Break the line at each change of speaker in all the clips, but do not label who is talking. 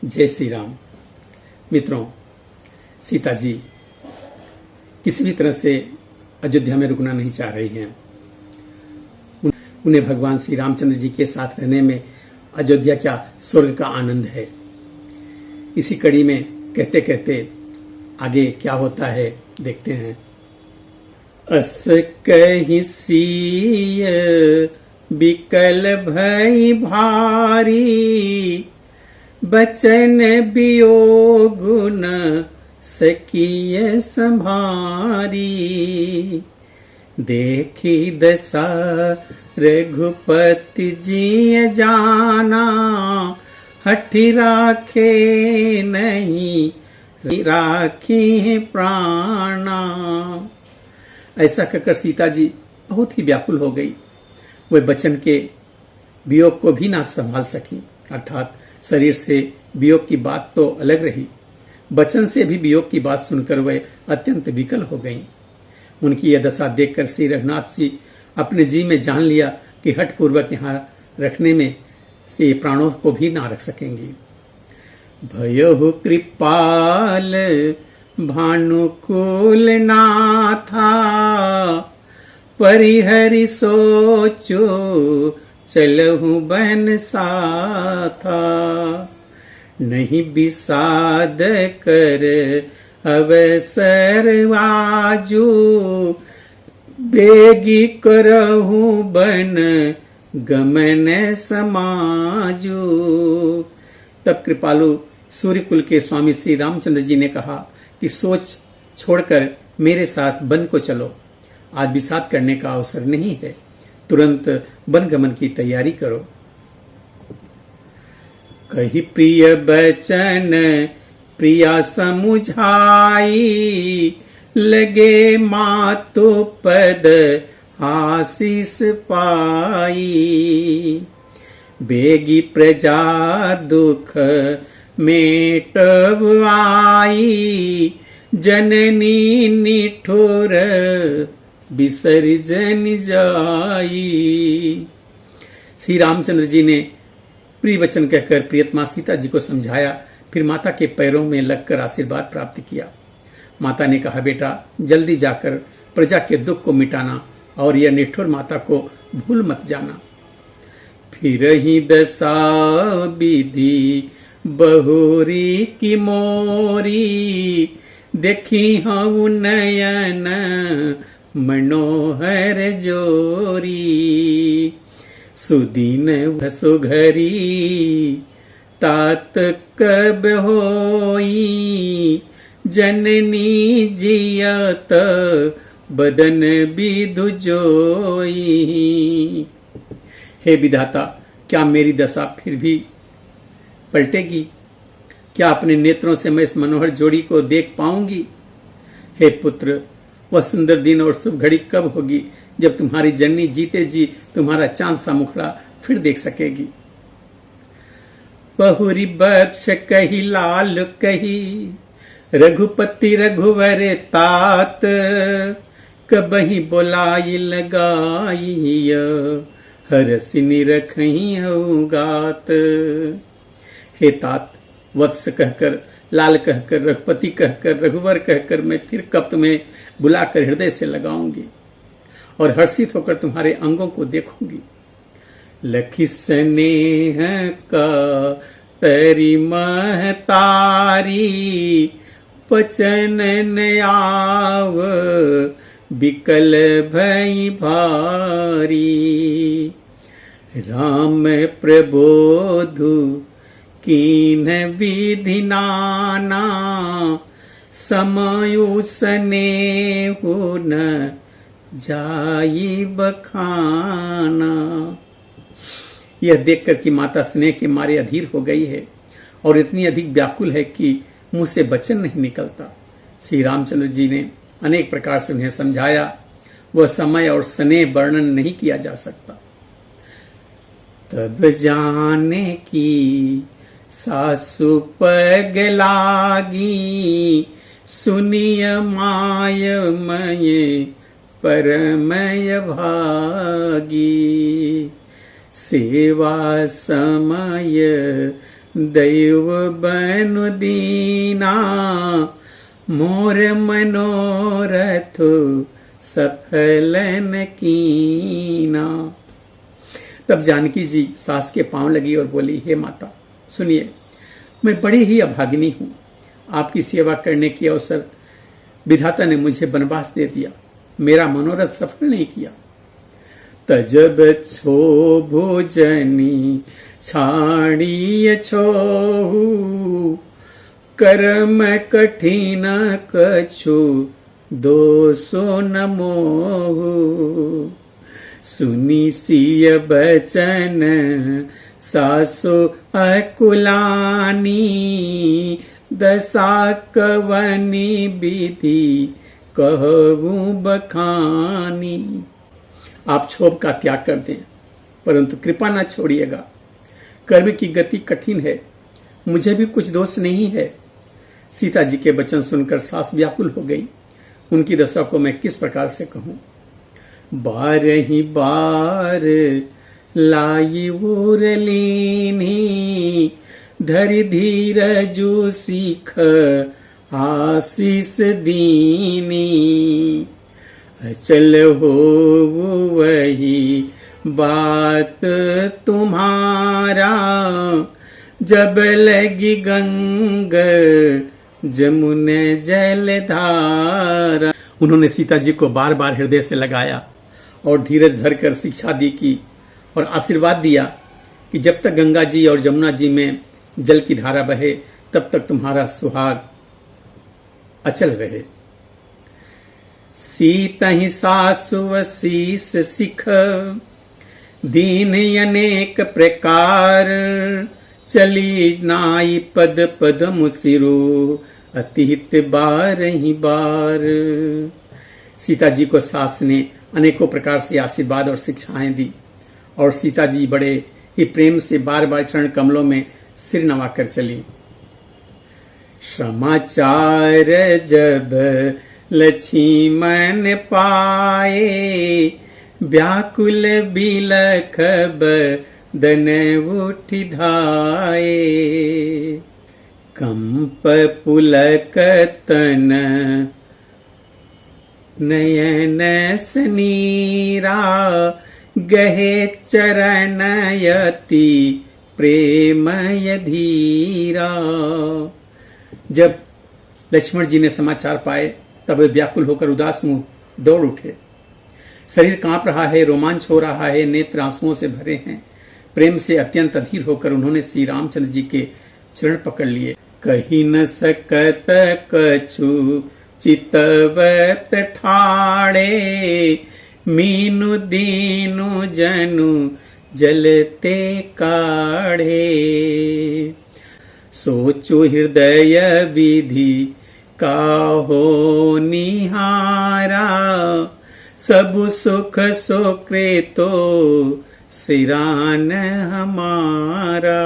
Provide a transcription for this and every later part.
जय श्री राम। मित्रों, सीता जी किसी भी तरह से अयोध्या में रुकना नहीं चाह रही हैं। उन्हें भगवान श्री रामचंद्र जी के साथ रहने में अयोध्या क्या स्वर्ग का आनंद है। इसी कड़ी में कहते कहते आगे क्या होता है देखते हैं। अस कहि सिय बिकल भई भारी, बचन वियोग न सकिय संभारी। देखी दशा रघुपति जी जाना, हठि राखे नहीं राखी प्राणा। ऐसा कहकर सीता जी बहुत ही व्याकुल हो गई। वह बचन के वियोग को भी ना संभाल सकी, अर्थात शरीर से वियोग की बात तो अलग रही, बचन से भी वियोग की बात सुनकर वह अत्यंत विकल हो गईं। उनकी यह दशा देखकर श्री रघुनाथ जी अपने जी में जान लिया कि हठ पूर्वक यहाँ रखने में से प्राणों को भी ना रख सकेंगी। भयहु कृपाल भानुकुल नाथा, परिहरि सोचो चलहु बन साथा। नहीं विषाद कर अवसर आजू, बेगी करहु बन गमन समाजू। तब कृपालु सूर्यकुल के स्वामी श्री रामचंद्र जी ने कहा कि सोच छोड़कर मेरे साथ वन को चलो। आज विषाद करने का अवसर नहीं है, तुरंत वन गमन की तैयारी करो। कही प्रिय बचन प्रिया समुझाई, लगे मातु पद आशीष पाई। बेगी प्रजा दुख मेटव आई, जननी निठुर विसर्जन जाई। श्री रामचंद्र जी ने प्रिय वचन कहकर प्रियतमा सीता जी को समझाया, फिर माता के पैरों में लगकर आशीर्वाद प्राप्त किया। माता ने कहा, बेटा जल्दी जाकर प्रजा के दुख को मिटाना और यह निठुर माता को भूल मत जाना। फिर ही दशा विधि बहुरी की मोरी, देखी हूँ नयन मनोहर जोरी। सुदीन सुघरी तात कब होई, जननी जियत बदन विधु जोई। हे विधाता, क्या मेरी दशा फिर भी पलटेगी? क्या अपने नेत्रों से मैं इस मनोहर जोड़ी को देख पाऊंगी? हे पुत्र, वह सुंदर दिन और शुभ घड़ी कब होगी जब तुम्हारी जननी जीते जी तुम्हारा चांद सा मुखड़ा फिर देख सकेगी? बहुरी बख्श कही लाल कही, रघुपति रघुवर तात। कबही बोलाई लगाई, हरसि निरखही गात। हे तात, वत्स कहकर, लाल कहकर, रघुपति कहकर, रघुवर कहकर मैं फिर कब तुम्हें बुलाकर हृदय से लगाऊंगी और हर्षित होकर तुम्हारे अंगों को देखूंगी। लखी स्नेह का तरी महतारी, पचन नयाव बिकल भई भारी। राम प्रबोधु कीन विधि नाना, समयु स्नेहु न जाई बखाना। यह देखकर कि माता स्नेह के मारे अधीर हो गई है और इतनी अधिक व्याकुल है कि मुंह से वचन नहीं निकलता, श्री रामचंद्र जी ने अनेक प्रकार से उन्हें समझाया। वह समय और स्नेह वर्णन नहीं किया जा सकता। तब जाने की सासु पग लागी, सुनिय माय मय परमय भागी। सेवा समय दैव बनु दीना, मोर मनोरथ सफल न कीना। तब जानकी जी सास के पांव लगी और बोली, हे माता सुनिए, मैं बड़ी ही अभागिनी हूं। आपकी सेवा करने की अवसर विधाता ने मुझे वनवास दे दिया, मेरा मनोरथ सफल नहीं किया। तजब छो भोजनी छाड़ी छोहू, कर्म कठिन कछु दोषो न मोहू। सुनी सिय बचन सासु अकुलानी, दशा कवनी विधि कहूँ बखानी। आप क्षोभ का त्याग कर दें, परंतु कृपा न छोड़िएगा। कर्म की गति कठिन है, मुझे भी कुछ दोष नहीं है। सीता जी के वचन सुनकर सास व्याकुल हो गई। उनकी दशा को मैं किस प्रकार से कहूं। 12 बार लाई उरलीनी, धरि धीरजु सीख आशीष दीनी। अचल हो वही बात तुम्हारा, जब लगी गंग जमुन जलधारा। उन्होंने सीता जी को बार बार हृदय से लगाया और धीरज धरकर शिक्षा दी की और आशीर्वाद दिया कि जब तक गंगा जी और जमुना जी में जल की धारा बहे तब तक तुम्हारा सुहाग अचल रहे। सीता ही सासु शीस सिख, दीन अनेक प्रकार। चली नाई पद पद मुसिरो, अतीत 12 बार। सीता जी को सास ने अनेकों प्रकार से आशीर्वाद और शिक्षाएं दी और सीता जी बड़े ही प्रेम से बार बार चरण कमलों में सिर नवाकर चली। समाचार जब लक्ष्मण पाए, व्याकुल बिलख बदन उठि धाये। कंप पुलक तन नयन सनीरा, गहे चरण यति प्रेमय धीरा। जब लक्ष्मण जी ने समाचार पाए तब वे व्याकुल होकर उदास मुंह दौड़ उठे। शरीर कांप रहा है, रोमांच हो रहा है, नेत्र आंसुओं से भरे हैं। प्रेम से अत्यंत अधीर होकर उन्होंने श्री रामचंद्र जी के चरण पकड़ लिए। कही न सकत कछु चितवत ठाड़े, मीनु दीनु जनु जलते काढ़े। सोचो हृदय विधि काहो निहारा, सब सुख सुकृतो सिरान हमारा।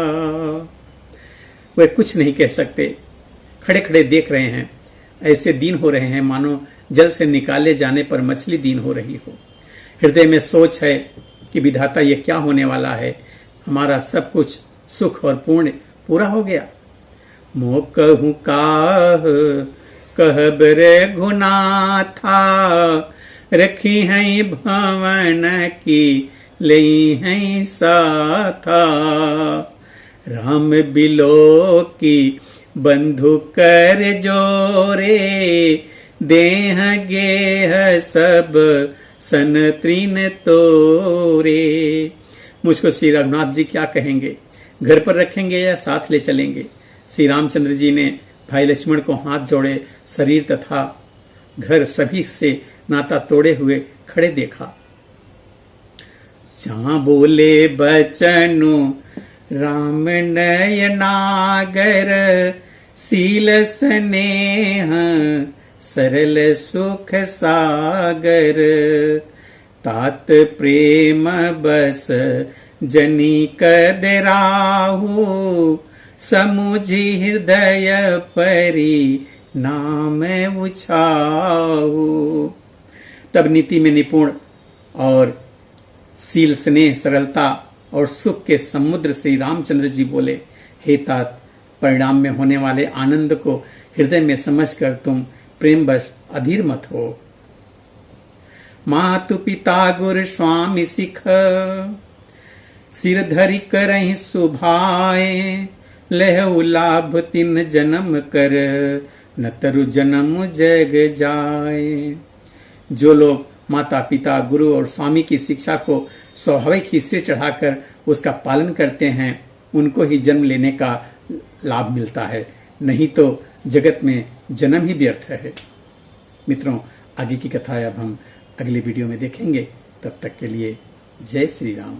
वे कुछ नहीं कह सकते, खड़े खड़े देख रहे हैं। ऐसे दीन हो रहे हैं मानो जल से निकाले जाने पर मछली दीन हो रही हो। हृदय में सोच है कि विधाता ये क्या होने वाला है, हमारा सब कुछ सुख और पूर्ण पूरा हो गया। मोह कहूँ काह कहब रघुनाथा, रखी है भवन की लई है साथा। राम बिलो की बंधु कर जोरे, देह गेह सब सन तृण तोरे। मुझको श्री रघुनाथ जी क्या कहेंगे, घर पर रखेंगे या साथ ले चलेंगे। श्री रामचंद्र जी ने भाई लक्ष्मण को हाथ जोड़े शरीर तथा घर सभी से नाता तोड़े हुए खड़े देखा। जहां बोले बचनु राम नयनागर, सील स्नेह सरल सुख सागर। तात प्रेम बस जनी कदराहू, समुझी हृदय परी नाम उछाऊ। तब नीति में निपुण और शील स्नेह सरलता और सुख के समुद्र श्री रामचंद्र जी बोले, हे तात, परिणाम में होने वाले आनंद को हृदय में समझकर तुम प्रेमवश अधीर मत हो। मातु पिता गुरु स्वामी सिख, सिर धरि करहि सुभाए, लहु लाभ तिन जन्म कर, न तरु जन्म जग जाए। जो लोग माता पिता गुरु और स्वामी की शिक्षा को स्वाभाविक ही सिर चढ़ाकर उसका पालन करते हैं, उनको ही जन्म लेने का लाभ मिलता है, नहीं तो जगत में जन्म ही व्यर्थ है। मित्रों, आगे की कथा अब हम अगले वीडियो में देखेंगे। तब तक के लिए जय श्री राम।